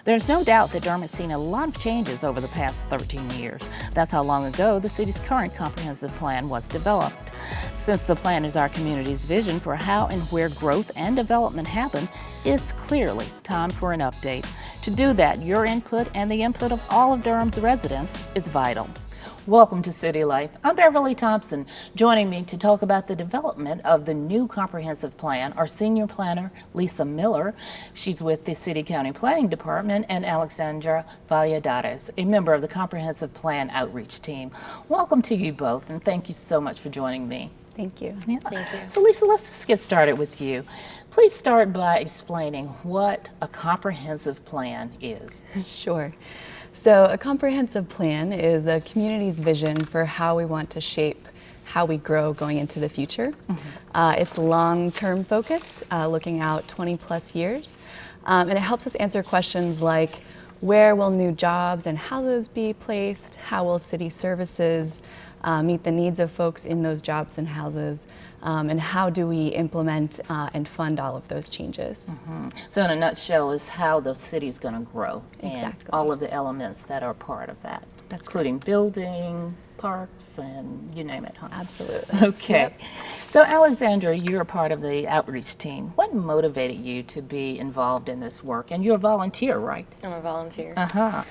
There's no doubt that Durham has seen a lot of changes over the past 13 years. That's how long ago the city's current comprehensive plan was developed. Since the plan is our community's vision for how and where growth and development happen, it's clearly time for an update. To do that, your input and the input of all of Durham's residents is vital. Welcome to City Life. I'm Beverly Thompson. Joining me to talk about the development of the new comprehensive plan are Senior Planner Lisa Miller. She's with the City County Planning Department, and Alexandra Valladares, a member of the Comprehensive Plan Outreach Team. Welcome to you both, and thank you so much for joining me. Thank you. Yeah. Thank you. So Lisa, let's just get started with you. Please start by explaining what a comprehensive plan is. Sure. So a comprehensive plan is a community's vision for how we want to shape how we grow going into the future. It's long-term focused, looking out 20 plus years. And it helps us answer questions like, where will new jobs and houses be placed? How will city services meet the needs of folks in those jobs and houses? And how do we implement and fund all of those changes? So in a nutshell is how the city is going to grow. Exactly. And all of the elements that are part of that. That's including building, parks, and you name it, huh? Absolutely. Okay. Yep. So Alexandra, you're a part of the outreach team. What motivated you to be involved in this work? And you're a volunteer, right? I'm a volunteer. Uh-huh.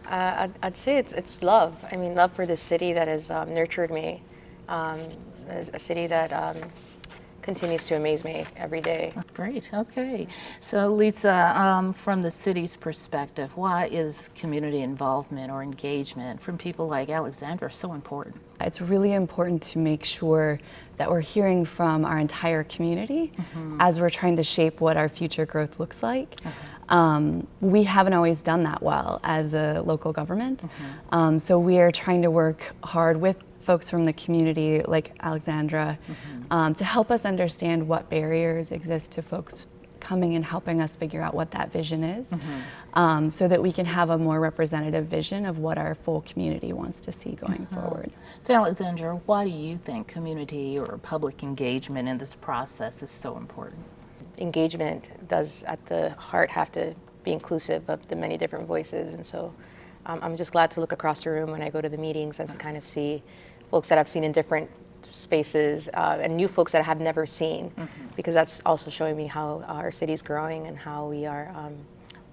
I'd say it's love. I mean, love for this city that has nurtured me. A city that continues to amaze me every day. Great, okay. So Lisa, from the city's perspective, why is community involvement or engagement from people like Alexandra so important? It's really important to make sure that we're hearing from our entire community as we're trying to shape what our future growth looks like. We haven't always done that well as a local government. So we are trying to work hard with folks from the community like Alexandra to help us understand what barriers exist to folks coming and helping us figure out what that vision is, so that we can have a more representative vision of what our full community wants to see going forward. So Alexandra, why do you think community or public engagement in this process is so important? Engagement does at the heart have to be inclusive of the many different voices, and so I'm just glad to look across the room when I go to the meetings and to kind of see folks that I've seen in different spaces and new folks that I have never seen, because that's also showing me how our city's growing and how we are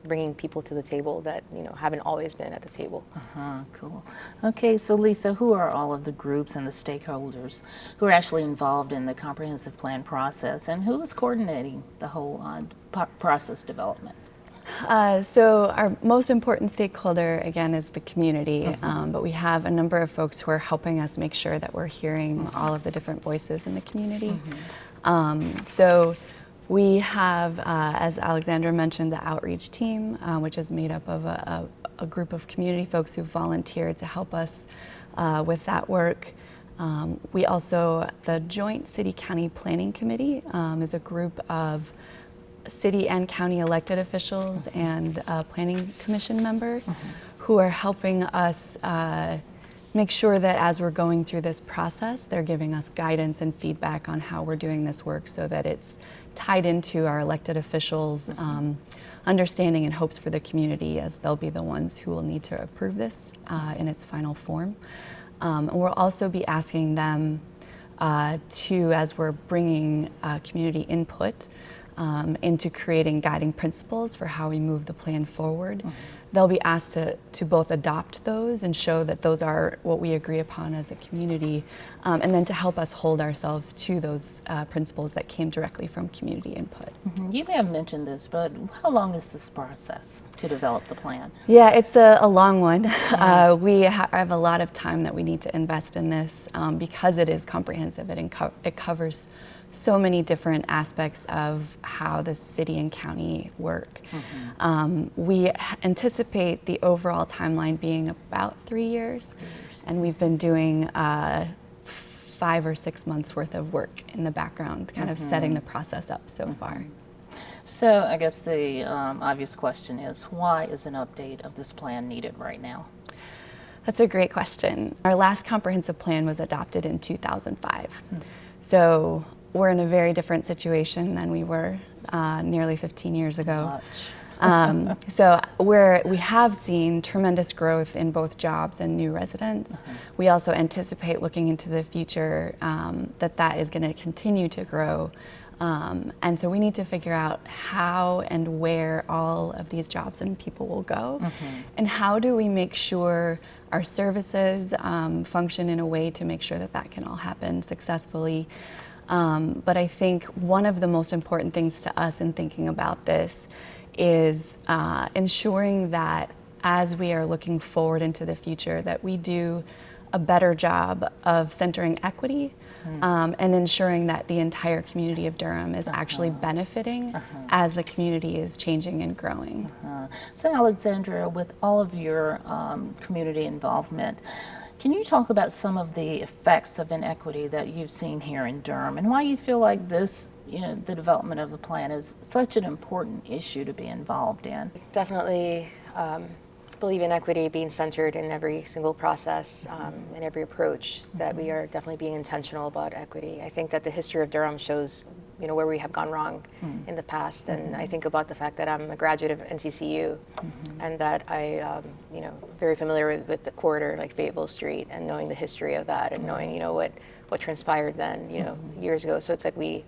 bringing people to the table that haven't always been at the table. Cool. Okay, so Lisa, who are all of the groups and the stakeholders who are actually involved in the comprehensive plan process, and who is coordinating the whole process development? So our most important stakeholder, again, is the community, but we have a number of folks who are helping us make sure that we're hearing all of the different voices in the community. So we have, as Alexandra mentioned, the outreach team, which is made up of a group of community folks who volunteered to help us with that work. We also, the Joint City-County Planning Committee is a group of city and county elected officials and planning commission member who are helping us make sure that as we're going through this process, they're giving us guidance and feedback on how we're doing this work so that it's tied into our elected officials' understanding and hopes for the community, as they'll be the ones who will need to approve this in its final form. And we'll also be asking them to, as we're bringing community input, into creating guiding principles for how we move the plan forward. They'll be asked to both adopt those and show that those are what we agree upon as a community, and then to help us hold ourselves to those principles that came directly from community input. You may have mentioned this, but how long is this process to develop the plan? Yeah, it's a long one. We have a lot of time that we need to invest in this because it is comprehensive. It covers so many different aspects of how the city and county work. We anticipate the overall timeline being about 3 years, and we've been doing 5 or 6 months worth of work in the background, kind of setting the process up so far. So I guess the obvious question is, why is an update of this plan needed right now? That's a great question. Our last comprehensive plan was adopted in 2005. So we're in a very different situation than we were nearly 15 years ago. So we have seen tremendous growth in both jobs and new residents. We also anticipate looking into the future that is going to continue to grow. And so we need to figure out how and where all of these jobs and people will go. And how do we make sure our services function in a way to make sure that can all happen successfully. But I think one of the most important things to us in thinking about this is ensuring that as we are looking forward into the future, that we do a better job of centering equity and ensuring that the entire community of Durham is actually benefiting as the community is changing and growing. So Alexandra, with all of your community involvement, can you talk about some of the effects of inequity that you've seen here in Durham and why you feel like this, the development of the plan is such an important issue to be involved in? Definitely believe in equity being centered in every single process and every approach, that we are definitely being intentional about equity. I think that the history of Durham shows where we have gone wrong in the past, and I think about the fact that I'm a graduate of NCCU and that I very familiar with the corridor like Fayetteville Street and knowing the history of that and knowing what transpired then years ago. So it's like we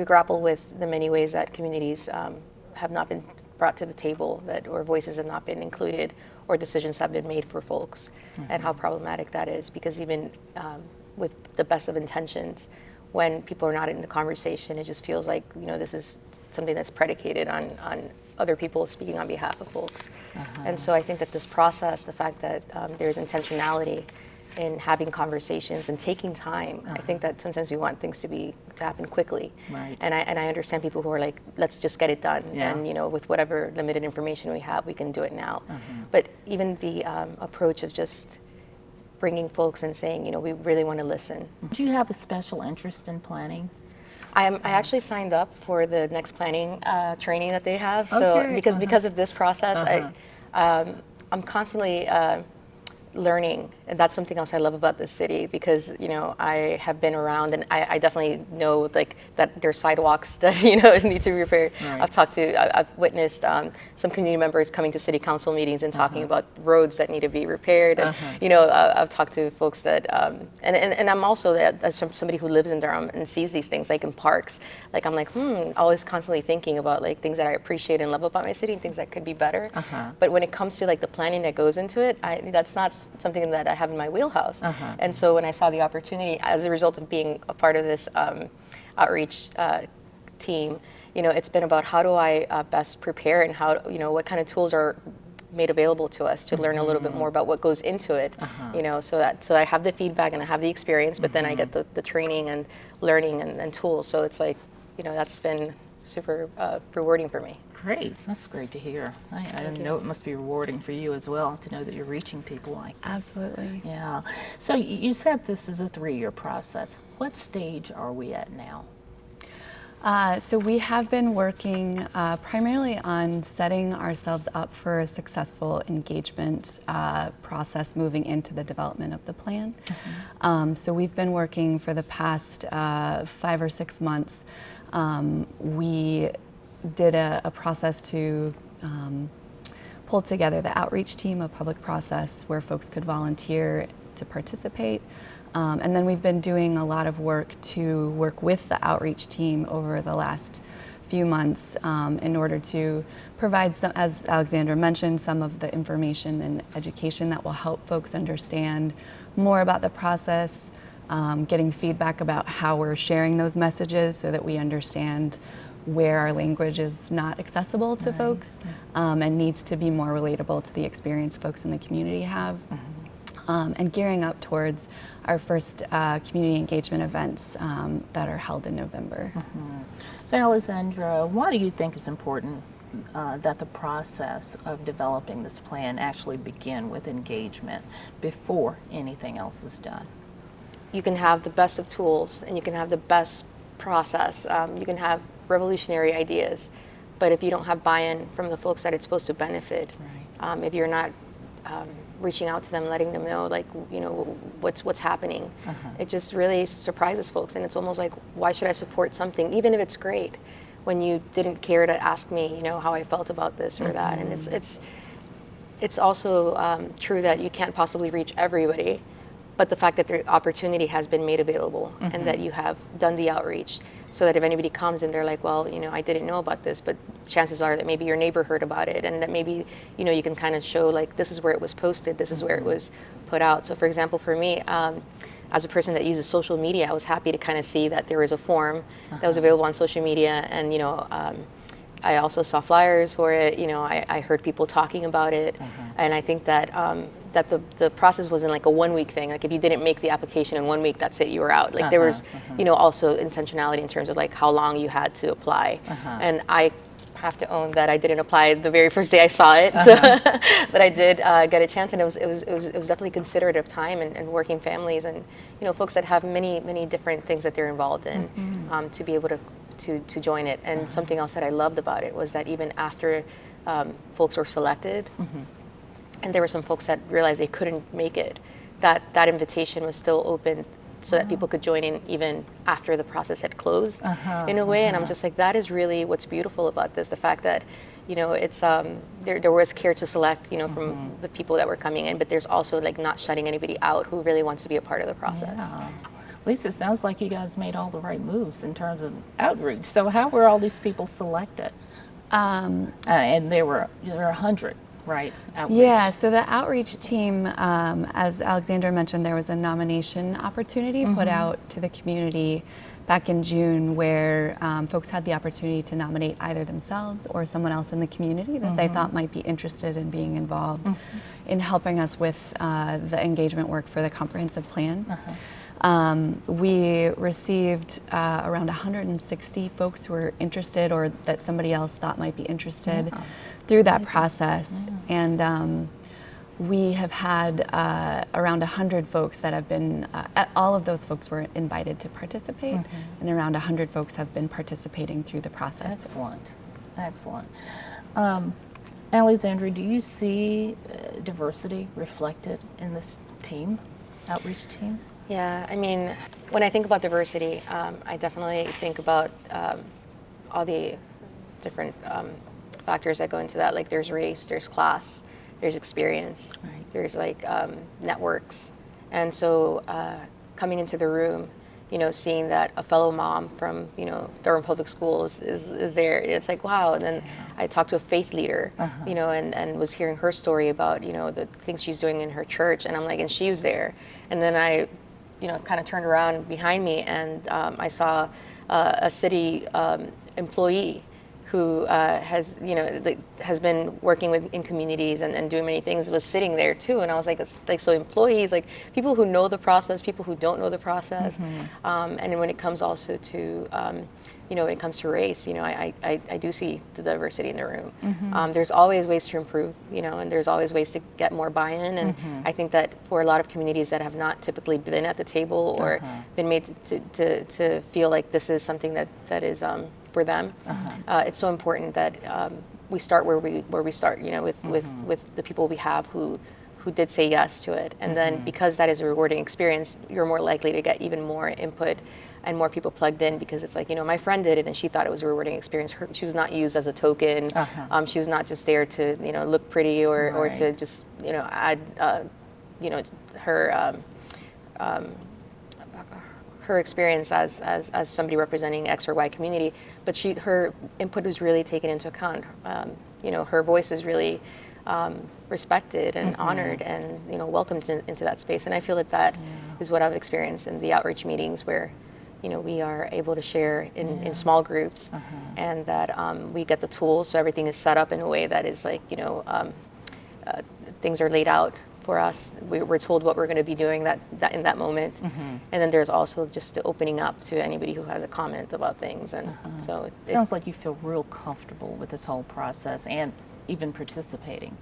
grapple with the many ways that communities have not been brought to the table, or voices have not been included, or decisions have been made for folks, and how problematic that is, because even with the best of intentions, when people are not in the conversation, it just feels like this is something that's predicated on other people speaking on behalf of folks. And so I think that this process, the fact that there's intentionality in having conversations and taking time. I think that sometimes we want things to happen quickly. Right. And I understand people who are like, let's just get it done. Yeah. And with whatever limited information we have, we can do it now. But even the approach of just bringing folks and saying, we really want to listen. Do you have a special interest in planning? I actually signed up for the next planning training that they have. Oh, So great. because of this process, I'm constantly learning, and that's something else I love about this city, because I have been around, and I definitely know like that there's sidewalks that need to be repaired. Right. I've witnessed some community members coming to city council meetings and talking about roads that need to be repaired, and I've talked to folks that and I'm also as somebody who lives in Durham and sees these things like in parks, like I'm like always constantly thinking about like things that I appreciate and love about my city and things that could be better. But when it comes to like the planning that goes into it, that's not something that I have in my wheelhouse. And so when I saw the opportunity as a result of being a part of this outreach team, it's been about how do I best prepare, and how what kind of tools are made available to us to learn a little bit more about what goes into it. So I have the feedback and I have the experience, but then I get the training and learning and tools. So it's like that's been super rewarding for me. Great, that's great to hear. I know it must be rewarding for you as well to know that you're reaching people like that. Absolutely. Yeah. So you said this is a 3-year process. What stage are we at now? So we have been working primarily on setting ourselves up for a successful engagement process moving into the development of the plan. So we've been working for the past 5 or 6 months. We did a process to pull together the outreach team, a public process where folks could volunteer to participate. And then we've been doing a lot of work to work with the outreach team over the last few months in order to provide some, as Alexandra mentioned, some of the information and education that will help folks understand more about the process, getting feedback about how we're sharing those messages so that we understand where our language is not accessible to folks and needs to be more relatable to the experience folks in the community have. And gearing up towards our first community engagement events that are held in November. So Alexandra, why do you think it's important that the process of developing this plan actually begin with engagement before anything else is done? You can have the best of tools and you can have the best process. You can have revolutionary ideas, but if you don't have buy-in from the folks that it's supposed to benefit, if you're not reaching out to them, letting them know like what's happening, it just really surprises folks, and it's almost like, why should I support something even if it's great when you didn't care to ask me, you know, how I felt about this or that. And it's also true that you can't possibly reach everybody, but the fact that the opportunity has been made available and that you have done the outreach, so that if anybody comes and they're like, well, you know, I didn't know about this, but chances are that maybe your neighbor heard about it, and that maybe, you know, you can kind of show like, this is where it was posted, this is where it was put out. So for example, for me, as a person that uses social media, I was happy to kind of see that there was a form that was available on social media, and, you know, I also saw flyers for it. You know, I heard people talking about it, and I think that that the process wasn't like a 1 week thing. Like if you didn't make the application in 1 week, that's it, you were out. Like there was, you know, also intentionality in terms of like how long you had to apply. And I have to own that I didn't apply the very first day I saw it, but I did get a chance, and it was definitely considerate of time and working families and, you know, folks that have many different things that they're involved in, to be able to join it. And something else that I loved about it was that even after folks were selected, and there were some folks that realized they couldn't make it, that invitation was still open so that people could join in even after the process had closed in a way. And I'm just like, that is really what's beautiful about this, the fact that, you know, it's there was care to select, you know, from the people that were coming in, but there's also like not shutting anybody out who really wants to be a part of the process. Yeah. Lisa, it sounds like you guys made all the right moves in terms of outreach. So how were all these people selected? And there were 100, right? Outreach. Yeah, so the outreach team, as Alexandra mentioned, there was a nomination opportunity put out to the community back in June where folks had the opportunity to nominate either themselves or someone else in the community that they thought might be interested in being involved in helping us with the engagement work for the comprehensive plan. We received around 160 folks who were interested or that somebody else thought might be interested through that process. And we have had around 100 folks that have been, all of those folks were invited to participate, and around 100 folks have been participating through the process. Excellent, excellent. Alexandra, do you see diversity reflected in this team, outreach team? Yeah, I mean, when I think about diversity, I definitely think about all the different factors that go into that. Like there's race, there's class, there's experience, there's like networks. And so coming into the room, you know, seeing that a fellow mom from, you know, Durham Public Schools is there, it's like, wow. And then I talked to a faith leader, you know, and was hearing her story about, you know, the things she's doing in her church. And I'm like, and she was there. And then I, you know, kind of turned around behind me, and I saw a city employee who has, you know, has been working in communities and doing many things, was sitting there too. And I was like, it's like, so employees, like people who know the process, people who don't know the process. And when it comes also to, you know, when it comes to race, you know, I do see the diversity in the room. There's always ways to improve, you know, and there's always ways to get more buy-in. And I think that for a lot of communities that have not typically been at the table or been made to feel like this is something that is for them, it's so important that we start where we start, you know, with the people we have who did say yes to it. And then because that is a rewarding experience, you're more likely to get even more input and more people plugged in, because it's like, you know, my friend did it and she thought it was a rewarding experience. She was not used as a token. She was not just there to, you know, look pretty or to just, you know, add, you know, her experience as somebody representing X or Y community, but her input was really taken into account. You know, her voice was really respected and honored and, you know, welcomed into that space. And I feel that is what I've experienced in the outreach meetings, where, you know, we are able to share in small groups, and that we get the tools, so everything is set up in a way that is like, you know, things are laid out for us. We're told what we're going to be doing that in that moment, and then there's also just the opening up to anybody who has a comment about things. And so it sounds like you feel real comfortable with this whole process and even participating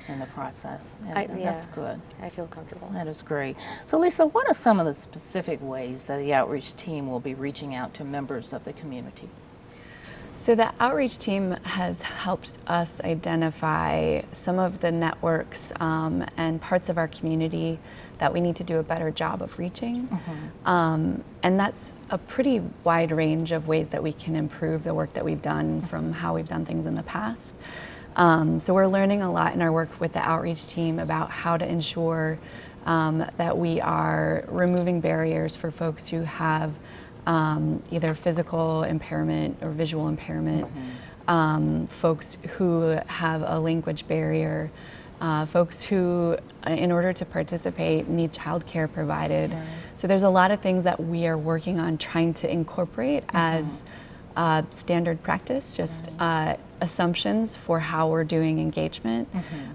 in the process. And that's good. I feel comfortable. That is great. So Lisa, what are some of the specific ways that the outreach team will be reaching out to members of the community? So the outreach team has helped us identify some of the networks and parts of our community that we need to do a better job of reaching. And that's a pretty wide range of ways that we can improve the work that we've done from how we've done things in the past. So we're learning a lot in our work with the outreach team about how to ensure that we are removing barriers for folks who have either physical impairment or visual impairment, folks who have a language barrier, folks who, in order to participate, need childcare provided. So there's a lot of things that we are working on trying to incorporate as standard practice, just assumptions for how we're doing engagement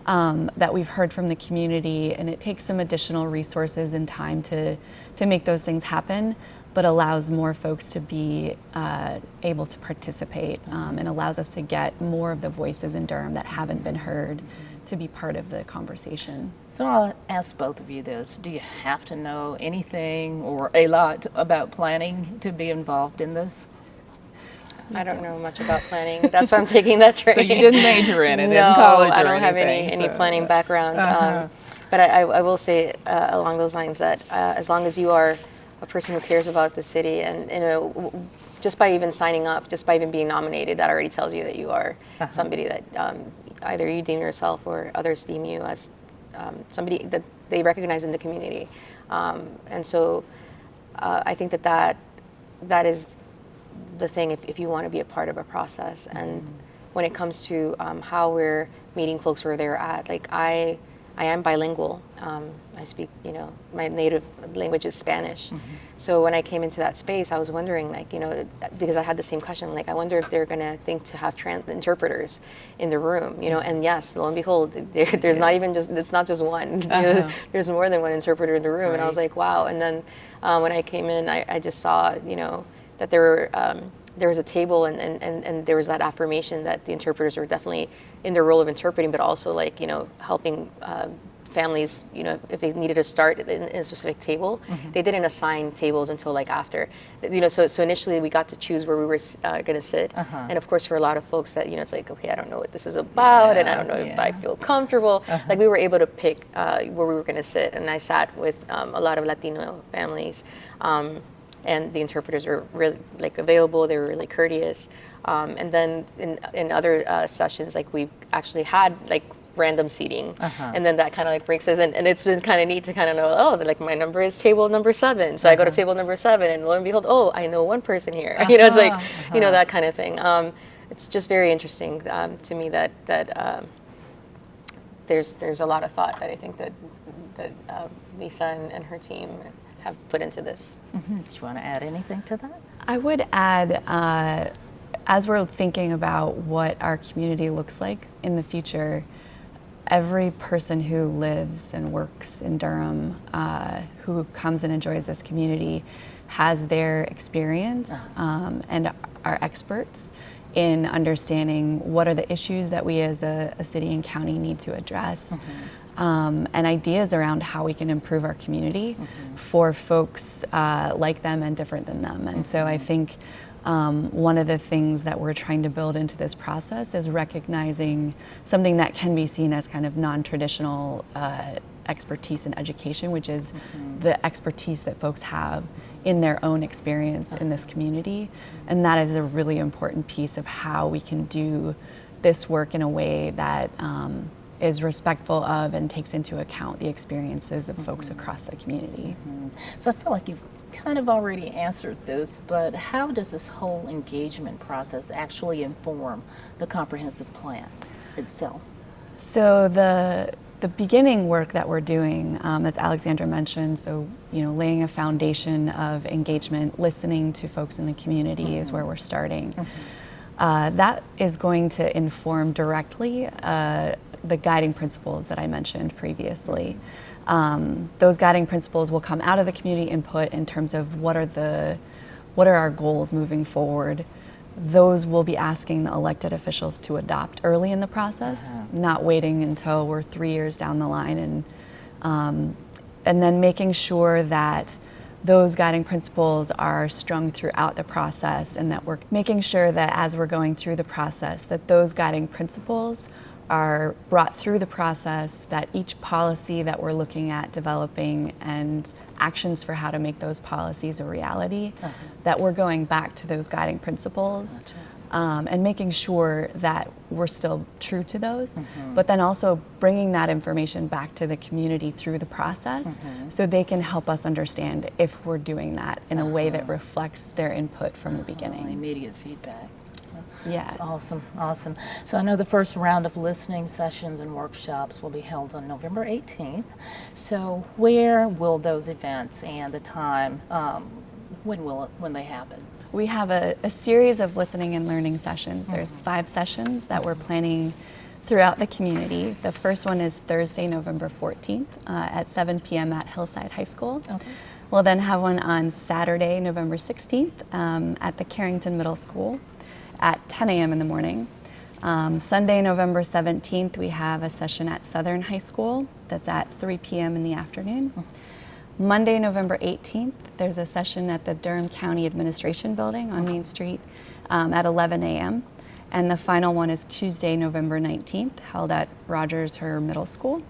that we've heard from the community, and it takes some additional resources and time to make those things happen, but allows more folks to be able to participate and allows us to get more of the voices in Durham that haven't been heard to be part of the conversation. So I'll ask both of you this. Do you have to know anything or a lot about planning to be involved in this? I don't know much about planning. That's why I'm taking that training. So you didn't major in it in No, college or I don't have anything, any planning background. But I will say along those lines that as long as you are a person who cares about the city, and just by even signing up, just by even being nominated, that already tells you that you are somebody that either you deem yourself or others deem you as somebody that they recognize in the community. And so I think that is the thing if you want to be a part of a process. And when it comes to how we're meeting folks where they're at, like I am bilingual. I speak, my native language is Spanish. So when I came into that space, I was wondering, because I had the same question, I wonder if they're going to think to have interpreters in the room, and yes, lo and behold, there's not even it's not just one. There's more than one interpreter in the room. And I was like, wow. And then when I came in, I just saw, that there was a table and there was that affirmation that the interpreters were definitely in their role of interpreting, but also helping families, if they needed to start in a specific table. They didn't assign tables until after, so initially we got to choose where we were going to sit. And of course for a lot of folks that, it's okay, I don't know what this is about, and I don't know if I feel comfortable. We were able to pick where we were going to sit, and I sat with a lot of Latino families. And the interpreters were really available. They were really courteous. And then in other sessions, we've actually had random seating, and then that kind of breaks us in. And it's been kind of neat to kind of know, my number is table number 7. So I go to table number 7, and lo and behold, I know one person here. It's that kind of thing. It's just very interesting to me that there's a lot of thought that I think that Lisa and her team have put into this. Do you want to add anything to that? I would add, as we're thinking about what our community looks like in the future, every person who lives and works in Durham, who comes and enjoys this community, has their experience and are experts in understanding what are the issues that we as a city and county need to address. And ideas around how we can improve our community for folks like them and different than them. And so I think one of the things that we're trying to build into this process is recognizing something that can be seen as kind of non-traditional expertise in education, which is the expertise that folks have in their own experience in this community. And that is a really important piece of how we can do this work in a way that is respectful of and takes into account the experiences of folks across the community. So I feel like you've kind of already answered this, but how does this whole engagement process actually inform the comprehensive plan itself? So the beginning work that we're doing, as Alexandra mentioned, so laying a foundation of engagement, listening to folks in the community is where we're starting. That is going to inform directly the guiding principles that I mentioned previously. Those guiding principles will come out of the community input in terms of what are our goals moving forward. Those we'll be asking the elected officials to adopt early in the process, not waiting until we're 3 years down the line, and then making sure that those guiding principles are strung throughout the process, and that we're making sure that as we're going through the process, that those guiding principles are brought through the process, that each policy that we're looking at developing and actions for how to make those policies a reality, that we're going back to those guiding principles. And making sure that we're still true to those, but then also bringing that information back to the community through the process so they can help us understand if we're doing that in a way that reflects their input from the beginning. Immediate feedback. Yeah. That's awesome, awesome. So I know the first round of listening sessions and workshops will be held on November 18th. So where will those events and the time, when they happen? We have a series of listening and learning sessions. There's 5 sessions that we're planning throughout the community. The first one is Thursday, November 14th at 7 p.m. at Hillside High School. Okay. We'll then have one on Saturday, November 16th at the Carrington Middle School at 10 a.m. in the morning. Sunday, November 17th, we have a session at Southern High School that's at 3 p.m. in the afternoon. Monday, November 18th, there's a session at the Durham County Administration Building on Main Street at 11 a.m. And the final one is Tuesday, November 19th, held at Rogers Her Middle School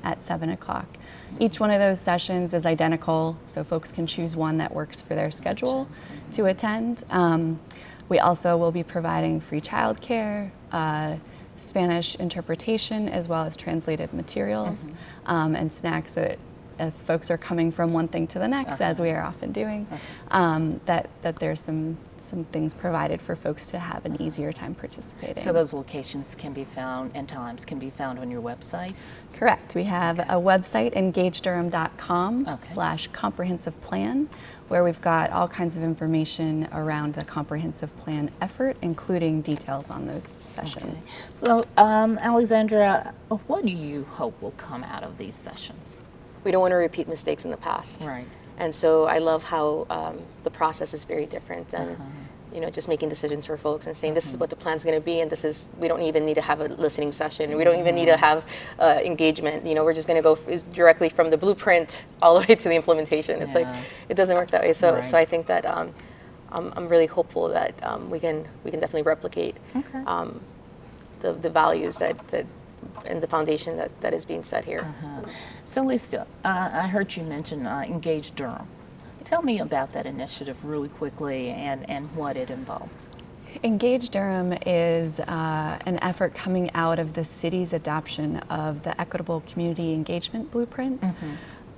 at 7 o'clock. Each one of those sessions is identical, so folks can choose one that works for their schedule to attend. We also will be providing free childcare, Spanish interpretation, as well as translated materials and snacks. So if folks are coming from one thing to the next, as we are often doing, that there's some things provided for folks to have an easier time participating. So those locations can be found and times can be found on your website? Correct. We have a website, engagedurham.com/comprehensive plan, where we've got all kinds of information around the comprehensive plan effort, including details on those sessions. So Alexandra, what do you hope will come out of these sessions? We don't want to repeat mistakes in the past. Right. And so I love how the process is very different than just making decisions for folks and saying this is what the plan's going to be, and we don't even need to have a listening session. We don't even need to have engagement. We're just going to go directly from the blueprint all the way to the implementation. It's like it doesn't work that way. So so I think that I'm really hopeful that we can definitely replicate the values that and the foundation that is being set here. So Lisa, I heard you mention Engage Durham. Tell me about that initiative really quickly and what it involves. Engage Durham is an effort coming out of the city's adoption of the Equitable Community Engagement Blueprint.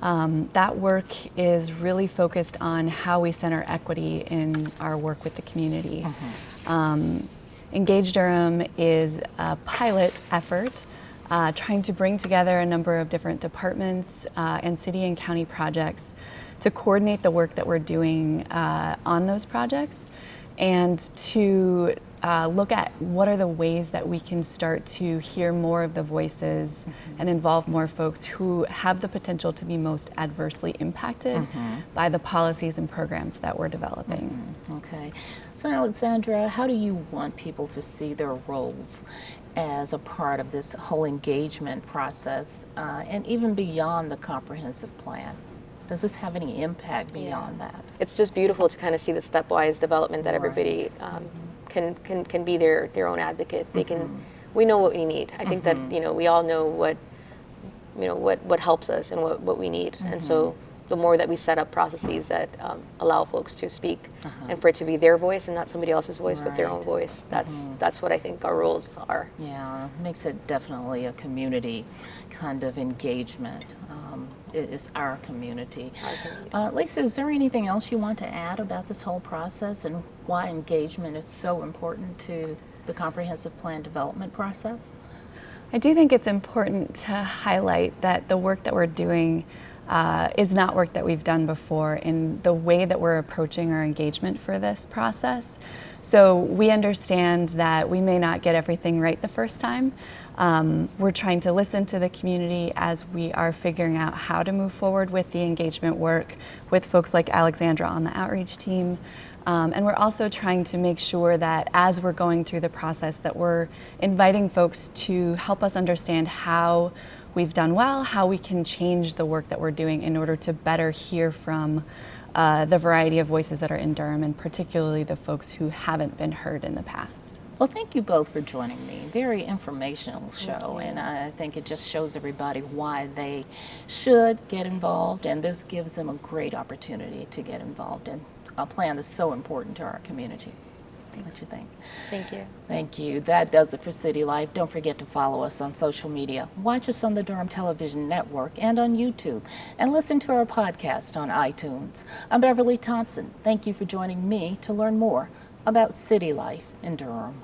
That work is really focused on how we center equity in our work with the community. Engage Durham is a pilot effort trying to bring together a number of different departments and city and county projects to coordinate the work that we're doing on those projects and to look at what are the ways that we can start to hear more of the voices and involve more folks who have the potential to be most adversely impacted by the policies and programs that we're developing. Okay. So Alexandra, how do you want people to see their roles as a part of this whole engagement process and even beyond the comprehensive plan? Does this have any impact beyond that? It's just beautiful to kind of see the stepwise development that everybody can be their own advocate. They can. We know what we need. I think that we all know what helps us and what we need, and so the more that we set up processes that allow folks to speak and for it to be their voice and not somebody else's voice but their own voice, that's what I think our roles are. Yeah, makes it definitely a community kind of engagement. It is our community. Lisa, is there anything else you want to add about this whole process and why engagement is so important to the comprehensive plan development process? I do think it's important to highlight that the work that we're doing is not work that we've done before in the way that we're approaching our engagement for this process. So we understand that we may not get everything right the first time. We're trying to listen to the community as we are figuring out how to move forward with the engagement work with folks like Alexandra on the outreach team. And we're also trying to make sure that as we're going through the process that we're inviting folks to help us understand how we've done well, how we can change the work that we're doing in order to better hear from the variety of voices that are in Durham, and particularly the folks who haven't been heard in the past. Well, thank you both for joining me. Very informational show, and I think it just shows everybody why they should get involved, and this gives them a great opportunity to get involved in a plan that's so important to our community. What you think? Thank you. Thank you. That does it for City Life. Don't forget to follow us on social media. Watch us on the Durham Television Network and on YouTube, and listen to our podcast on iTunes. I'm Beverly Thompson. Thank you for joining me to learn more about City Life in Durham.